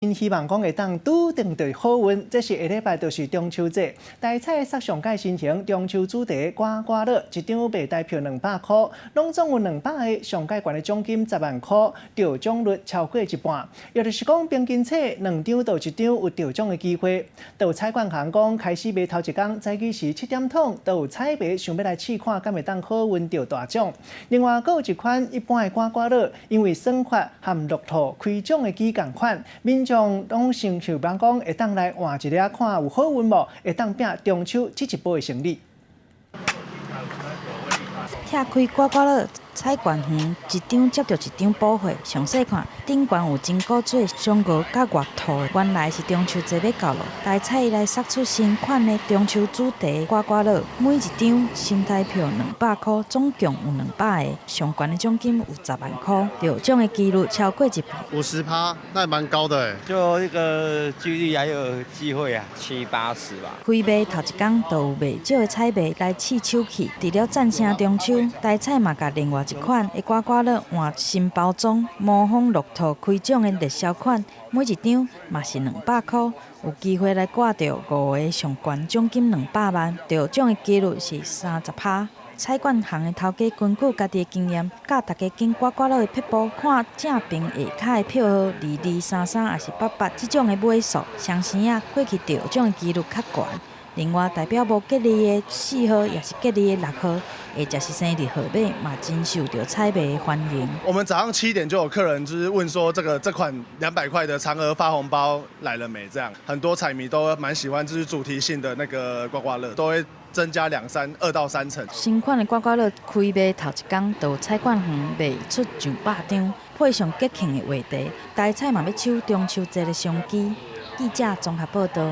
因希望讲会当拄定到好运，这是下礼拜就是中秋节。台菜杀上届新型中秋主题刮刮乐，一张卖台票200块，拢总有200个上届悬的奖金10万块，得奖率超过一半。也就是讲，平均测2张到1张有得奖的机会。都有彩券行讲开始卖头一天，早起时7点钟，都有彩迷想要来试看，敢会当好运得大奖。另外，还有一款一般的刮刮乐，因为算法和乐透开奖的机同款，民众拢想讲会当来换一粒看有好运无，会当拼中秋这一波的胜利。拆开刮刮乐，彩券园一张接着一张补货。详细看，顶悬有金果水、香菇甲月兔，原来是中秋节要到咯。台彩来杀出新款的中秋主题刮刮乐，每一张新台票200块，总共有200个，上悬的奖金有10万块，得奖的几率超过1半。50%，那也蛮高的哎。就这个几率还有机会啊，70-80吧。开卖头一天，就有袂少的彩迷来试手气。除了战胜中秋，台彩嘛甲另外一款的刮刮乐换新包装，模仿乐透开奖的热销款，每一张嘛是200块，有机会来挂到5个上悬奖金200万，得奖的几率是30%。彩券行的头家根据家己的经验，教大家经刮刮乐的撇步，看正边下骹的票号2233还是88这种的尾数，双生啊过去得奖的几率较悬。另外，代表无吉利的4号也是吉利的6号，或者是生日号码，嘛真受到彩迷的欢迎。我们早上7点就有客人就是问说，这款200块的嫦娥发红包来了没？这样很多彩迷都蛮喜欢，就是主题性的那个刮刮乐，都会增加2到3成。新款的刮刮乐开卖头一天，就有彩券行卖出上100张，配上节庆的话题。台彩嘛要抢中秋节的商机。记者综合报道。